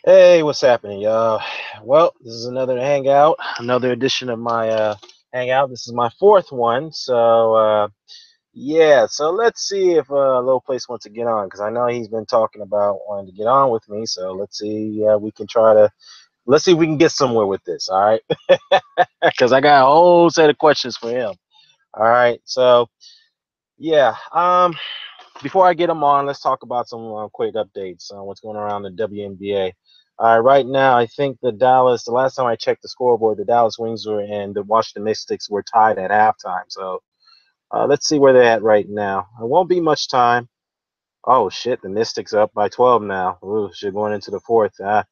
Hey, what's happening, y'all? Well, this is another hangout, another edition of my hangout. This is my fourth one, so yeah. So let's see if Low Place wants to get on because I know he's been talking about wanting to get on with me. So let's see. We can try to let's see if we can get somewhere with this. All right, because I got a whole set of questions for him. All right, so yeah. Before I get him on, let's talk about some quick updates on what's going on around the WNBA. Right now, I think the last time I checked the scoreboard, the Dallas Wings were and the Washington Mystics were tied at halftime. So let's see where they're at right now. It won't be much time. Oh, shit, the Mystics up by 12 now. Ooh, shit, going into the fourth. The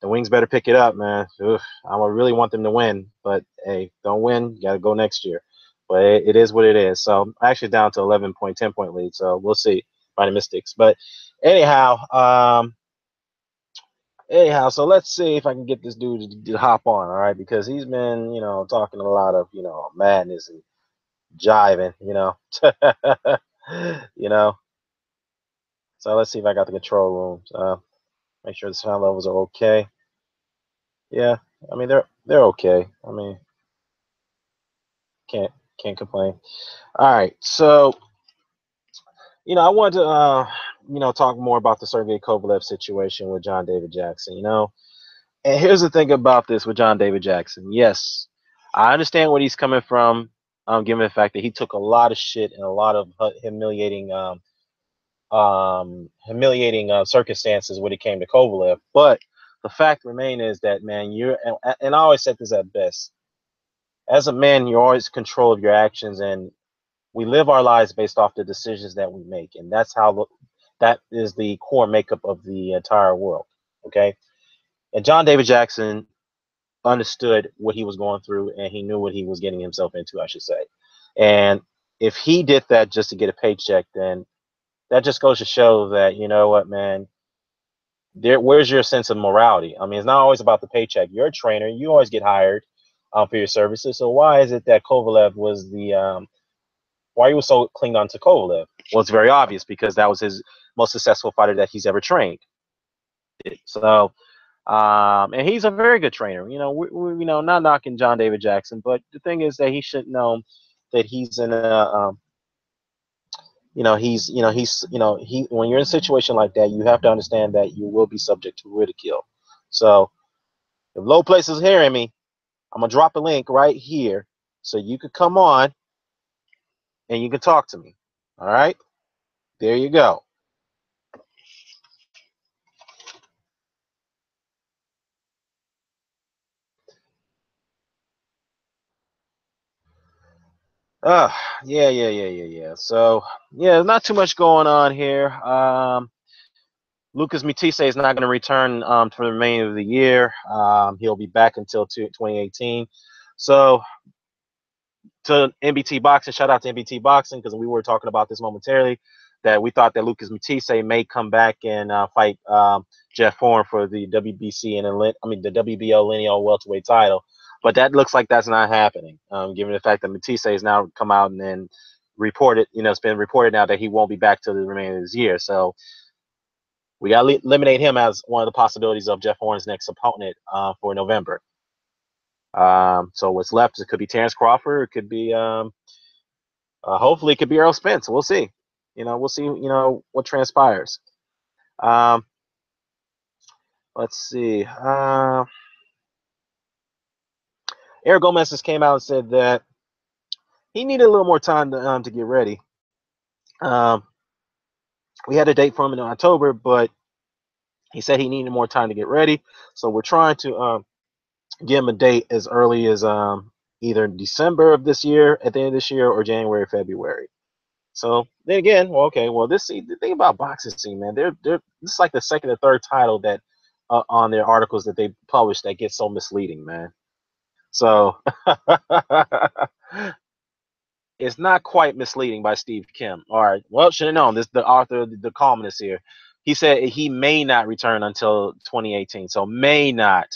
Wings better pick it up, man. Oof, I really want them to win, but hey, don't win, you got to go next year. But it is what it is. So I'm actually down to 11 point, 10-point lead. So we'll see by the Mystics. But anyhow, so let's see if I can get this dude to hop on, all right? Because he's been, talking a lot of, madness and jiving, you know. So let's see if I got the control rooms. Make sure the sound levels are okay. Yeah, I mean they're okay. I mean can't can't complain. All right, so I wanted to talk more about the Sergey Kovalev situation with John David Jackson. And here's the thing about this with John David Jackson. Yes, I understand where he's coming from, given the fact that he took a lot of shit and a lot of humiliating circumstances when it came to Kovalev. But the fact remain is that, man, and I always said this at best. As a man, you're always in control of your actions, and we live our lives based off the decisions that we make, and that is the core makeup of the entire world. Okay, and John David Jackson understood what he was going through, and he knew what he was getting himself into, I should say. And if he did that just to get a paycheck, then that just goes to show that, you know what, man, where's your sense of morality? I mean, it's not always about the paycheck. You're a trainer, you always get hired for your services. So why is it that Kovalev was why he was so clinged on to Kovalev? Well, it's very obvious because that was his most successful fighter that he's ever trained. So, and he's a very good trainer. Not knocking John David Jackson, but the thing is that he should know that he's in he when you're in a situation like that, you have to understand that you will be subject to ridicule. So, if Low Place is hearing me, I'm gonna drop a link right here so you could come on and you can talk to me. All right, there you go. Uh, yeah. So, yeah, there's not too much going on here. Lucas Mutise is not going to return for the remainder of the year. He'll be back until 2018. So, to NBT Boxing, shout out to NBT Boxing because we were talking about this momentarily. That we thought that Lucas Mutise may come back and fight Jeff Horn for the WBC and the WBO lineal welterweight title, but that looks like that's not happening. Given the fact that Mutise has now come out and then reported, it's been reported now that he won't be back till the remainder of this year. So we got to eliminate him as one of the possibilities of Jeff Horn's next opponent for November. So what's left? It could be Terrence Crawford. It could be hopefully it could be Earl Spence. We'll see. We'll see. What transpires. Um, let's see. Eric Gomez just came out and said that he needed a little more time to get ready. Um, we had a date for him in October, but he said he needed more time to get ready. So we're trying to give him a date as early as either December of this year, at the end of this year, or January, February. So then again, well, okay, well, the thing about boxing scene, man, this is like the second or third title that on their articles that they publish that gets so misleading, man. So it's not quite misleading by Steve Kim. All right, well, should have known this. The author, the columnist here, he said he may not return until 2018. So may not.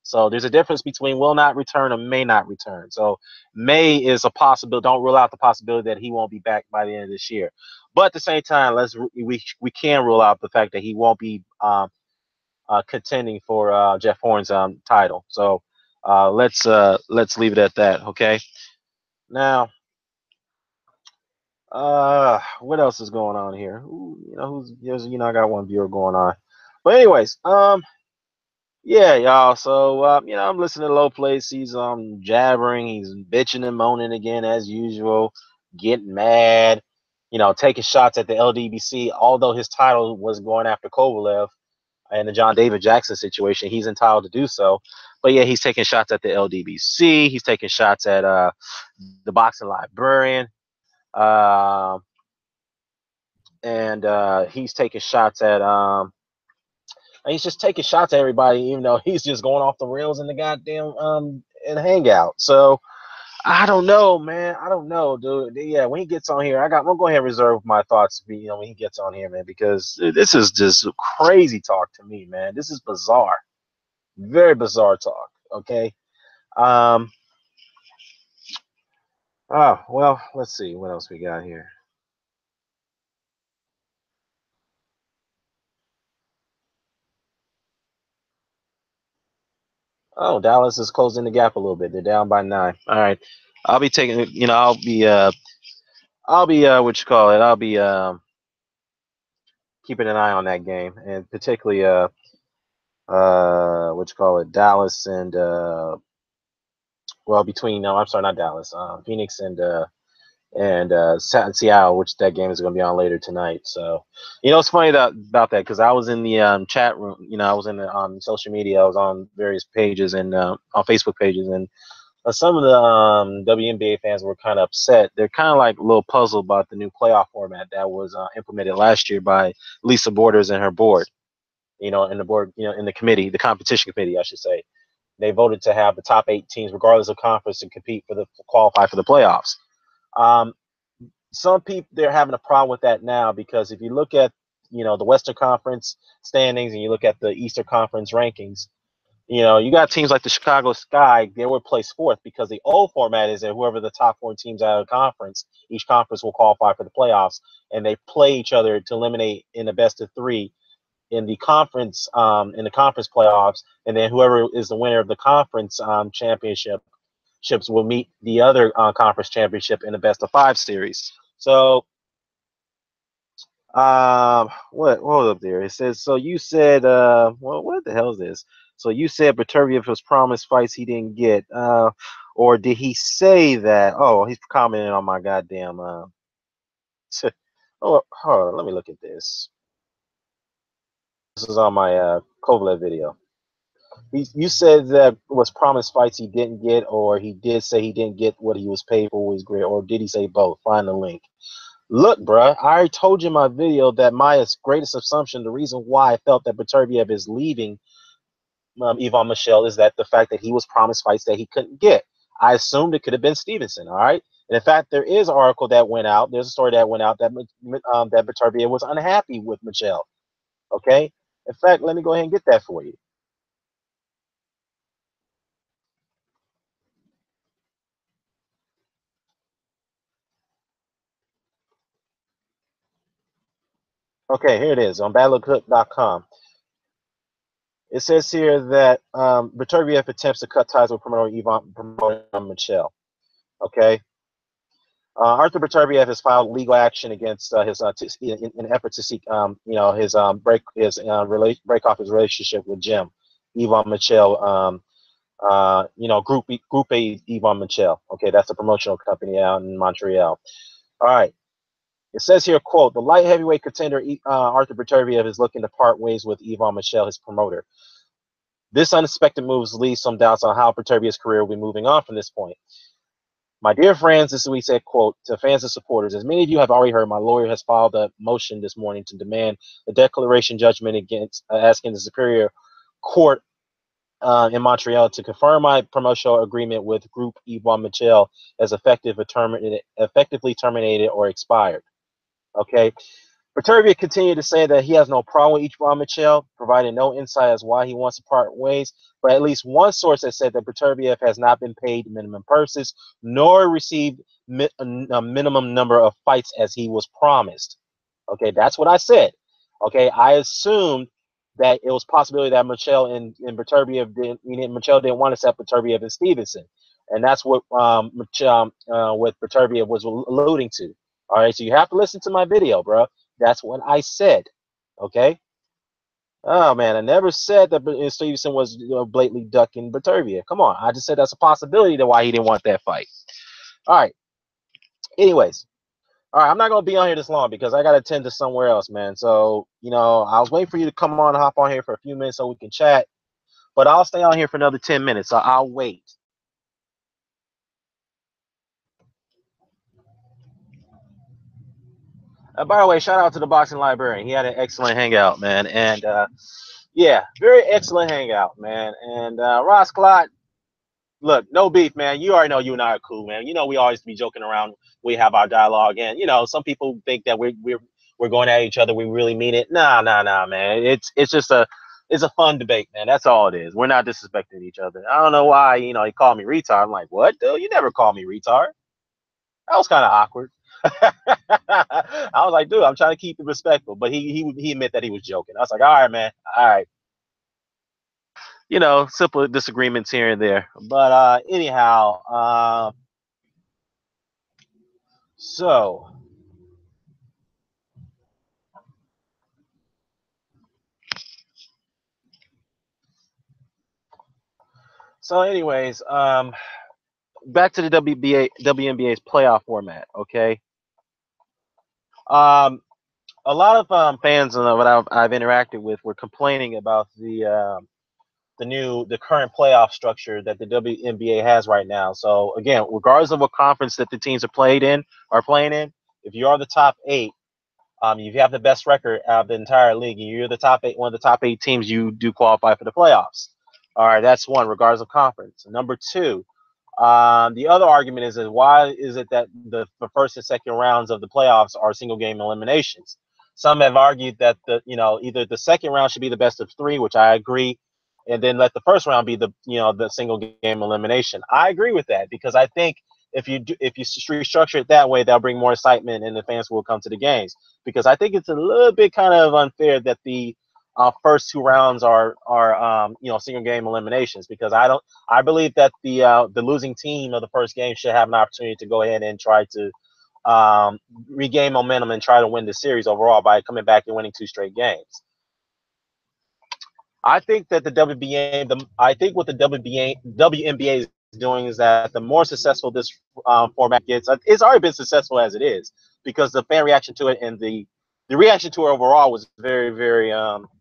So there's a difference between will not return or may not return. So may is a possibility. Don't rule out the possibility that he won't be back by the end of this year. But at the same time, we can rule out the fact that he won't be contending for Jeff Horn's title. So let's leave it at that. Okay. Now, what else is going on here? I got one viewer going on. But anyways, yeah, y'all. So I'm listening to Low Place. He's jabbering, he's bitching and moaning again as usual, getting mad, taking shots at the LDBC, although his title was going after Kovalev in the John David Jackson situation. He's entitled to do so. But yeah, he's taking shots at the LDBC, he's taking shots at the boxing librarian. And he's taking shots at he's just taking shots at everybody, even though he's just going off the rails in the goddamn in Hangout. So I don't know, man. I don't know, dude. Yeah, when he gets on here, I'm gonna go ahead and reserve my thoughts, when he gets on here, man, because this is just crazy talk to me, man. This is bizarre, very bizarre talk. Okay. Oh well, let's see what else we got here. Oh, Dallas is closing the gap a little bit. They're down by 9. All right. I'll be taking, what you call it? I'll be keeping an eye on that game, and particularly what you call it, Dallas and between, no, I'm sorry, not Dallas, Phoenix and Seattle, which that game is going to be on later tonight. So, it's funny about that, because I was in the chat room. I was in the social media. I was on various pages and on Facebook pages, and some of the WNBA fans were kind of upset. They're kind of like a little puzzled about the new playoff format that was implemented last year by Lisa Borders and her board. In the board, in the committee, the competition committee, I should say. They voted to have the top 8 teams, regardless of conference, to compete for qualify for the playoffs. Some people, they're having a problem with that now, because if you look at the Western Conference standings and you look at the Eastern Conference rankings, you got teams like the Chicago Sky. They were placed 4th, because the old format is that whoever the top 4 teams out of the conference, each conference will qualify for the playoffs, and they play each other to eliminate in the best of 3 in the conference playoffs, and then whoever is the winner of the conference championships will meet the other conference championship in the best of 5 series. So what was up there? It says, so you said what the hell is this? So you said Beterbiev was promised fights he didn't get, or did he say that? Oh, he's commenting on my goddamn oh, hold on, let me look at this. This is on my Kovalev video. You said that was promised fights he didn't get, or he did say he didn't get what he was paid for was great, or did he say both? Find the link. Look, bruh, I already told you in my video that my greatest assumption, the reason why I felt that Beterbiev is leaving Ivan Michel, is that the fact that he was promised fights that he couldn't get. I assumed it could have been Stevenson, all right? And in fact, there is an article that went out. There's a story that went out that that Beterbiev was unhappy with Michel, okay? In fact, let me go ahead and get that for you. Okay, here it is on badluckhook.com. It says here that Beterbiev attempts to cut ties with promoter Ivan Michel. Okay. Arthur Beterbiev has filed legal action against his in an effort to seek his break off his relationship with Jim Ivan Michel. Group A Ivan Michel. Okay, that's a promotional company out in Montreal. All right. It says here, quote, the light heavyweight contender Arthur Beterbiev is looking to part ways with Ivan Michel, his promoter. This unexpected move leaves some doubts on how Beterbiev's career will be moving on from this point. My dear friends, this is what he said, quote, to fans and supporters. As many of you have already heard, my lawyer has filed a motion this morning to demand a declaration judgment against asking the Superior Court in Montreal to confirm my promotional agreement with Group Ivan Michel as effectively terminated or expired. Okay. Beterbiev continued to say that he has no problem with Ivan Michel, providing no insight as why he wants to part ways. But at least one source has said that Beterbiev has not been paid minimum purses, nor received a minimum number of fights as he was promised. Okay, that's what I said. Okay, I assumed that it was possibility that Michelle and Beterbiev Michelle didn't want to set Beterbiev and Stevenson, and that's what what Beterbiev was alluding to. All right, so you have to listen to my video, bro. That's what I said. Okay. Oh man, I never said that Stevenson was blatantly ducking Beterbiev. Come on, I just said that's a possibility to why he didn't want that fight. All right. Anyways, all right, I'm not gonna be on here this long because I gotta attend to somewhere else, man. So I was waiting for you to come on and hop on here for a few minutes so we can chat, but I'll stay on here for another 10 minutes. So I'll wait. By the way, shout out to the boxing librarian. He had an excellent hangout, man, and yeah, very excellent hangout, man. And Ross Clot, look, no beef, man. You already know you and I are cool, man. We always be joking around. We have our dialogue, and some people think that we're going at each other. We really mean it. Nah, man. It's just it's a fun debate, man. That's all it is. We're not disrespecting each other. I don't know why, he called me retard. I'm like, what, dude? You never called me retard. That was kind of awkward. I was like, dude, I'm trying to keep it respectful, but he admit that he was joking. I was like, all right, man, all right. Simple disagreements here and there. But anyhow, so anyways, back to the WNBA's playoff format, okay? A lot of fans what I've interacted with were complaining about the current playoff structure that the WNBA has right now. So again, regardless of what conference that the teams are playing in, if you are the top 8, if you have the best record out of the entire league, and you're the top 8, one of the top 8 teams, you do qualify for the playoffs. All right, that's one, regardless of conference. Number 2, the other argument is why is it that the first and second rounds of the playoffs are single game eliminations? Some have argued that either the second round should be the best of 3, which I agree, and then let the first round be the single game elimination. I agree with that because I think if you restructure it that way, that'll bring more excitement and the fans will come to the games. Because I think it's a little bit kind of unfair that the first 2 rounds are single game eliminations, because I believe that the losing team of the first game should have an opportunity to go ahead and try to regain momentum and try to win the series overall by coming back and winning 2 straight games. I think that I think what the WNBA is doing is that the more successful this format gets, it's already been successful as it is, because the fan reaction to it and the reaction to it overall was very, very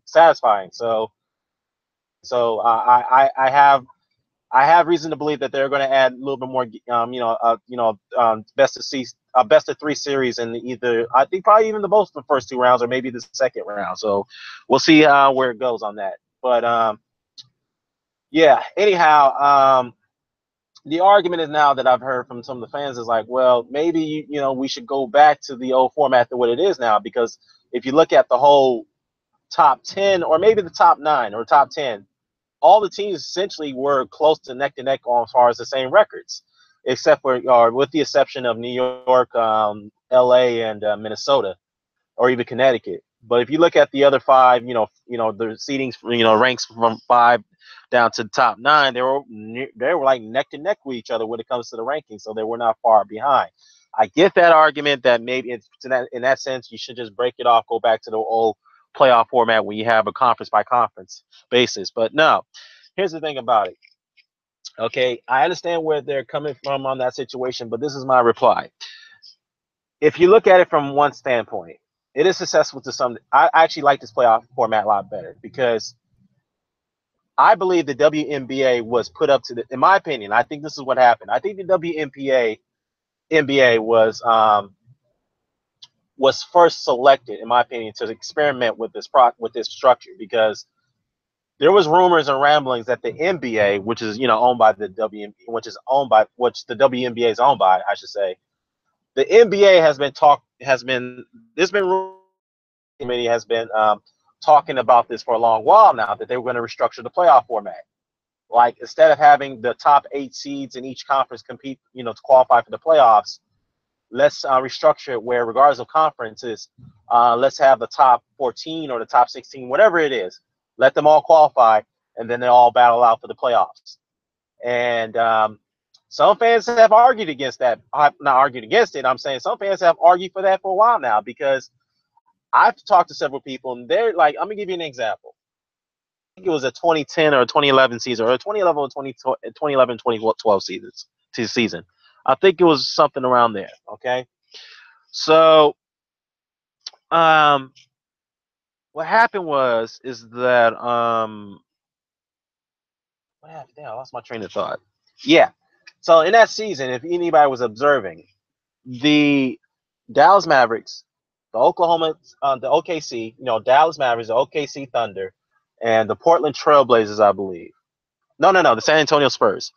satisfying. So I have reason to believe that they're going to add a little bit more, best of 3 series in either, I think probably even both the first 2 rounds or maybe the second round. So we'll see where it goes on that. But yeah. Anyhow, the argument is now that I've heard from some of the fans is like, well, maybe we should go back to the old format to what it is now, because if you look at the whole top 10 or maybe the top 9 or top 10, all the teams essentially were close to neck as far as the same records, except for with the exception of New York, LA, and Minnesota, or even Connecticut. But if you look at the other 5, the seedings, ranks from 5 down to the top 9, they were like neck to neck with each other when it comes to the rankings, so they were not far behind. I get that argument that maybe in that sense you should just break it off, go back to the old playoff format where you have a conference by conference basis. But no, here's the thing about it. Okay, I understand where they're coming from on that situation, but this is my reply. If you look at it from one standpoint, it is successful to some. I actually like this playoff format a lot better, because I believe the WNBA was put up to in my opinion, I think this is what happened. I think the WNBA was first selected, in my opinion, to experiment with this structure, because there was rumors and ramblings that the NBA, which is owned by the which the WNBA is owned by, I should say, the NBA has been talking about this for a long while now, that they were going to restructure the playoff format. Like, instead of having the top 8 seeds in each conference compete, to qualify for the playoffs, let's restructure it where, regardless of conferences, let's have the top 14 or the top 16, whatever it is, let them all qualify, and then they all battle out for the playoffs. And some fans have argued against that. Not argued against it. I'm saying some fans have argued for that for a while now because I've talked to several people, and they're like, I'm gonna give you an example. I think it was a 2010 or a 2011 season, or a 2011 or 2011 2012 season. I think it was something around there. Okay, so what happened is that what happened? Damn, I lost my train of thought. Yeah, so in that season, if anybody was observing, the Dallas Mavericks, the the OKC, Dallas Mavericks, the OKC Thunder, and the Portland Trailblazers, I believe. No, the San Antonio Spurs.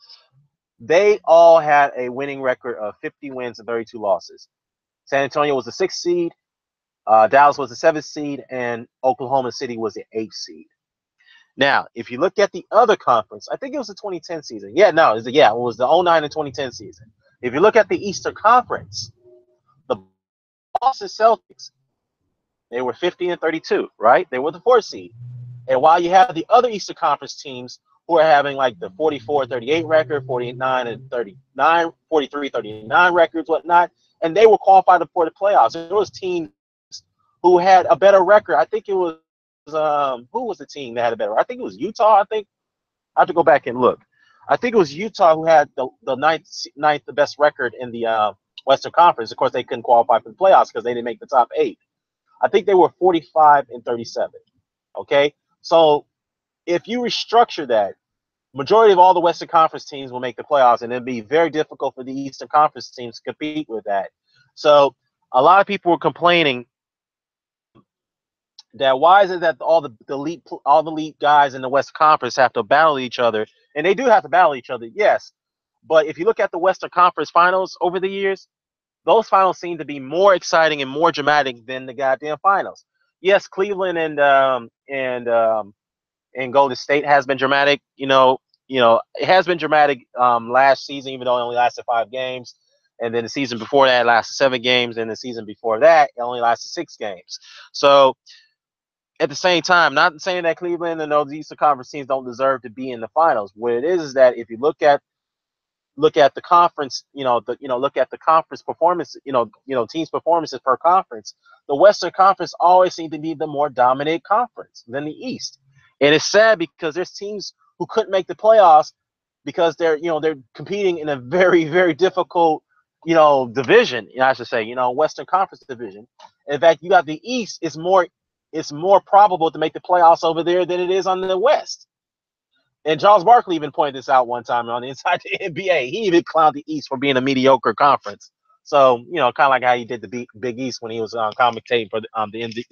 They all had a winning record of 50 wins and 32 losses. San Antonio was the sixth seed, Dallas was the seventh seed, and Oklahoma City was the eighth seed. Now, if you look at the other conference, I think it was the 2010 season. It was the 09 and 2010 season. If you look at the Eastern Conference, the Boston Celtics, they were 50 and 32, right? They were the fourth seed. And while you have the other Eastern Conference teams who are having like the 44-38 record, 49 and 39, 43-39 records, whatnot, and they were qualified for the playoffs. There was teams who had a better record. I think it was who was the team that had a better? I think it was Utah. I have to go back and look. I think it was Utah who had the ninth the best record in the Western Conference. Of course, they couldn't qualify for the playoffs because they didn't make the top 8. I think they were 45 and 37. Okay, so if you restructure that, majority of all the Western Conference teams will make the playoffs, and it'll be very difficult for the Eastern Conference teams to compete with that. So a lot of people were complaining that why is it that all the elite guys in the Western Conference have to battle each other, and they do have to battle each other, yes. But if you look at the Western Conference finals over the years, those finals seem to be more exciting and more dramatic than the goddamn finals. Yes, Cleveland and Golden State has been dramatic. It has been dramatic last season, even though it only lasted 5 games. And then the season before that lasted 7 games. And the season before that, it only lasted 6 games. So at the same time, not saying that Cleveland and those Eastern Conference teams don't deserve to be in the finals. What it is that if you look at the conference, look at the conference performance, teams' performances per conference, the Western Conference always seems to be the more dominant conference than the East. And it's sad because there's teams who couldn't make the playoffs because they're competing in a very, very difficult, division, I should say, Western Conference division. In fact, you got the East, it's more probable to make the playoffs over there than it is on the West. And Charles Barkley even pointed this out one time on Inside the NBA. He even clowned the East for being a mediocre conference. So, kind of like how he did the Big East when he was commentating for the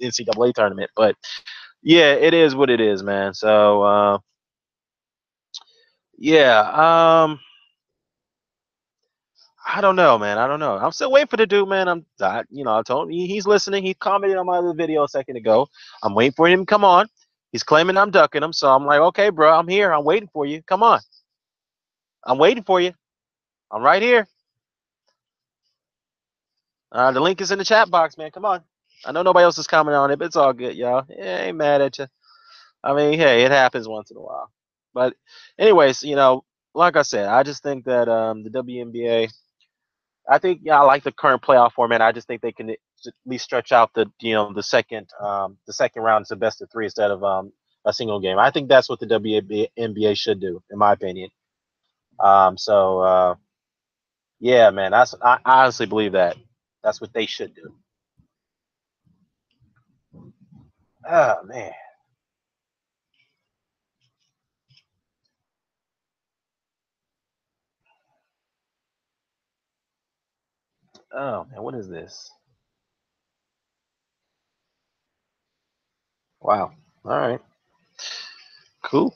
NCAA tournament. But, yeah, it is what it is, man. So, I don't know, man. I don't know. I'm still waiting for the dude, man. I told him he's listening. He commented on my other video a second ago. I'm waiting for him to come on. He's claiming I'm ducking him, so I'm like, okay, bro, I'm here. I'm waiting for you. Come on. I'm waiting for you. I'm right here. The link is in the chat box, man. Come on. I know nobody else is commenting on it, but it's all good, y'all. Yeah, I ain't mad at you. I mean, hey, it happens once in a while. But anyways, like I said, I just think that the WNBA, I think I like the current playoff format. I just think they can at least stretch out the second round to best of 3 instead of a single game. I think that's what the WNBA should do, in my opinion. Yeah, man, I honestly believe that that's what they should do. Oh man. Oh man, what is this? Wow. All right. Cool.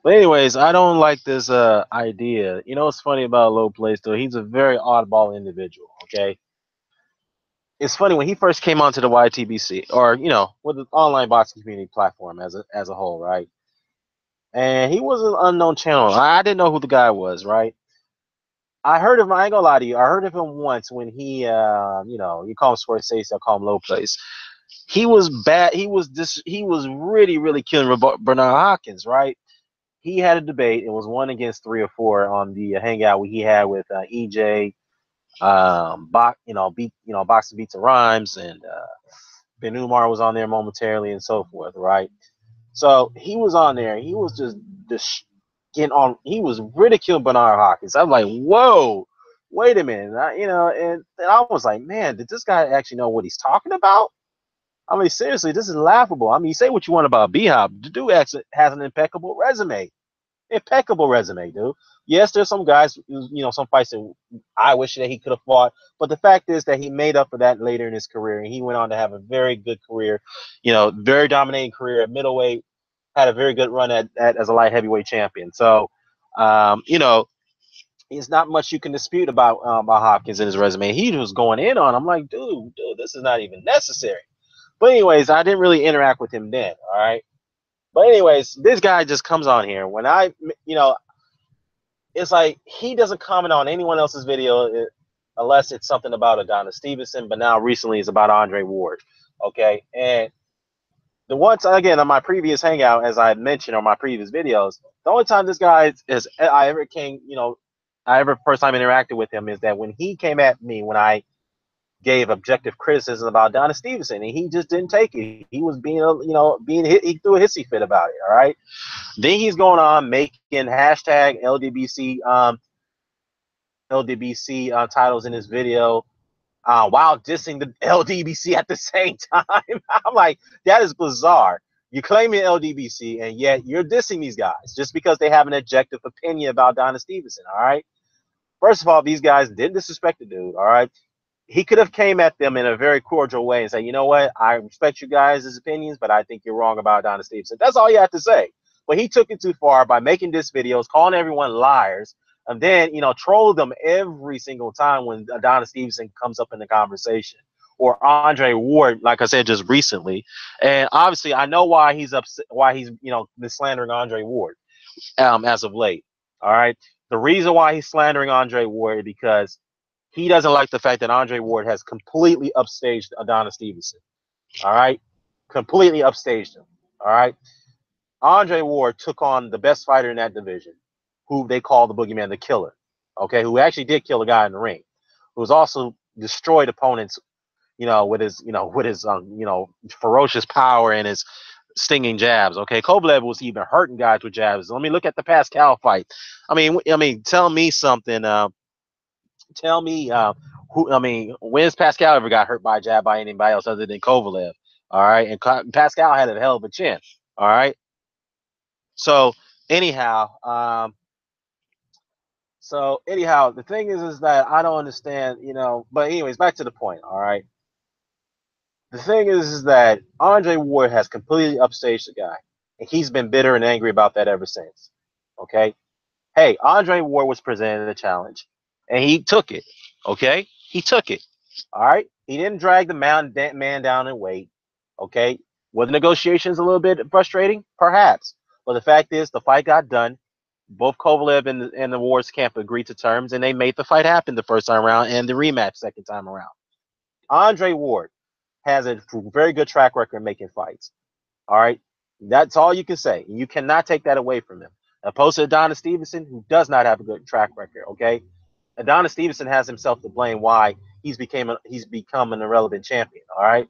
But anyways, I don't like this idea. What's funny about Low Place though? He's a very oddball individual. Okay. It's funny when he first came onto the YTBC, or with the online boxing community platform as a whole, right? And he was an unknown channel. I didn't know who the guy was, right? I heard of him. I ain't gonna lie to you. I heard of him once when he, you call him Scorsese, I call him Low Place. He was bad. He was really, really killing Bernard Hopkins, right? He had a debate. It was 1 against 3 or 4 on the hangout he had with EJ, Boxing Beats and Rhymes, and Ben Umar was on there momentarily and so forth, right? So he was on there. He was just getting on. He was ridiculing Bernard Hopkins. I'm like, whoa, wait a minute, and I was like, man, did this guy actually know what he's talking about? I mean, seriously, this is laughable. I mean, you say what you want about B-Hop. The dude actually has an impeccable resume. Impeccable resume, dude. Yes, there's some guys, some fights that I wish that he could have fought, but the fact is that he made up for that later in his career, and he went on to have a very good career, very dominating career at middleweight, had a very good run at as a light heavyweight champion. So, it's not much you can dispute about Hopkins and his resume. He was going in on. I'm like, dude, this is not even necessary. But anyways, I didn't really interact with him then. All right. But anyways, this guy just comes on here when it's like he doesn't comment on anyone else's video unless it's something about Adonis Stevenson. But now recently it's about Andre Ward. Okay. And the one time, again, on my previous hangout, as I had mentioned on my previous videos, the only time this guy I ever first time interacted with him is that when he came at me when I gave objective criticism about Adonis Stevenson, and he just didn't take it. He was being hit. He threw a hissy fit about it. All right. Then he's going on making hashtag LDBC titles in his video while dissing the LDBC at the same time. I'm like, that is bizarre. You're claiming LDBC, and yet you're dissing these guys just because they have an objective opinion about Adonis Stevenson. All right. First of all, these guys didn't disrespect the dude. All right. He could have came at them in a very cordial way and said, you know what, I respect you guys' opinions, but I think you're wrong about Adonis Stevenson. That's all you have to say. But he took it too far by making this videos, calling everyone liars, and then, troll them every single time when Adonis Stevenson comes up in the conversation. Or Andre Ward, like I said just recently. And obviously I know why he's upset, why he's, been slandering Andre Ward as of late. All right. The reason why he's slandering Andre Ward is because he doesn't like the fact that Andre Ward has completely upstaged Adonis Stevenson. All right. Completely upstaged him. All right. Andre Ward took on the best fighter in that division, who they call the Boogeyman, the Killer. Okay. Who actually did kill a guy in the ring, who's also destroyed opponents, with his ferocious power and his stinging jabs. Okay. Kovalev was even hurting guys with jabs. Let me look at the Pascal fight. I mean, tell me something. Tell me when's Pascal ever got hurt by a jab by anybody else other than Kovalev? All right. And Pascal had a hell of a chin. All right. So anyhow, the thing is that I don't understand, but anyways, back to the point. All right. The thing is that Andre Ward has completely upstaged the guy, and he's been bitter and angry about that ever since. Okay. Hey, Andre Ward was presented a challenge, and he took it. Okay, he took it. All right, he didn't drag the man down in weight. Okay, were the negotiations a little bit frustrating? Perhaps, but the fact is, the fight got done. Both Kovalev and the Ward's camp agreed to terms, and they made the fight happen the first time around, and the rematch second time around. Andre Ward has a very good track record making fights. All right, that's all you can say. You cannot take that away from him. Opposed to Adonis Stevenson, who does not have a good track record. Okay, Adonis Stevenson has himself to blame why he's become an irrelevant champion. All right,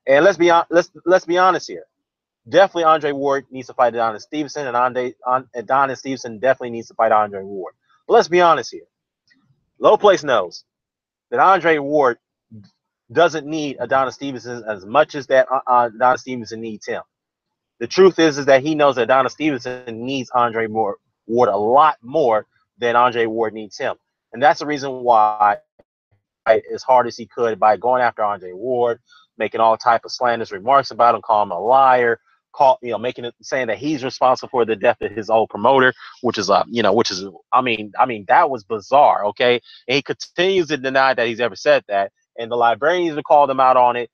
and let's be honest here. Definitely, Andre Ward needs to fight Adonis Stevenson, and Adonis Stevenson definitely needs to fight Andre Ward. But let's be honest here. Low Place knows that Andre Ward doesn't need Adonis Stevenson as much as that Adonis Stevenson needs him. The truth is that he knows that Adonis Stevenson needs Andre Ward a lot more than Andre Ward needs him. And that's the reason why, as hard as he could, by going after Andre Ward, making all type of slanderous remarks about him, calling him a liar, saying that he's responsible for the death of his old promoter, that was bizarre. Okay. And he continues to deny that he's ever said that. And the librarians even called him out on it.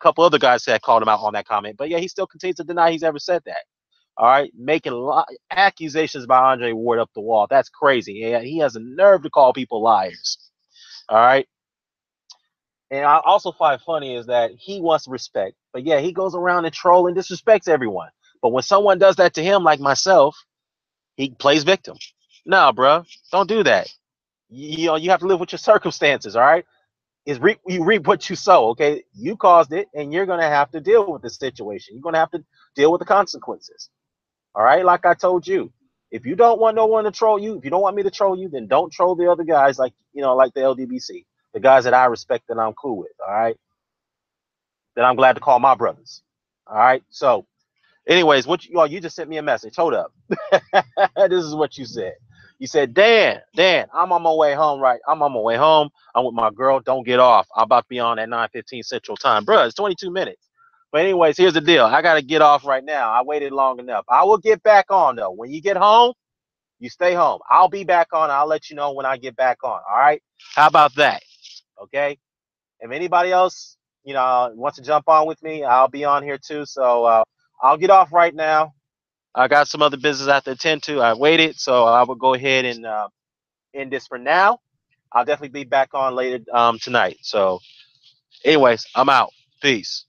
Couple other guys had called him out on that comment, but yeah, he still continues to deny he's ever said that. All right, making accusations by Andre Ward up the wall. That's crazy. Yeah, he has a nerve to call people liars. All right. And I also find funny is that he wants respect, but yeah, he goes around and troll and disrespects everyone. But when someone does that to him, like myself, he plays victim. No, bro, don't do that. You know, you have to live with your circumstances. All right, you reap what you sow. Okay, you caused it, and you're gonna have to deal with the situation. You're gonna have to deal with the consequences. All right, like I told you, if you don't want no one to troll you, if you don't want me to troll you, then don't troll the other guys, like like the LDBC, the guys that I respect and I'm cool with. All right, that I'm glad to call my brothers. All right, so anyways, you just sent me a message. Hold up. This is what you said. You said, Dan, I'm on my way home, right? I'm on my way home. I'm with my girl. Don't get off. I'm about to be on at 9:15 Central Time. Bruh, it's 22 minutes. But anyways, here's the deal. I got to get off right now. I waited long enough. I will get back on, though. When you get home, you stay home. I'll be back on. I'll let you know when I get back on. All right? How about that? Okay? If anybody else, wants to jump on with me, I'll be on here too. So I'll get off right now. I got some other business I have to attend to. I waited, so I will go ahead and end this for now. I'll definitely be back on later tonight. So, anyways, I'm out. Peace.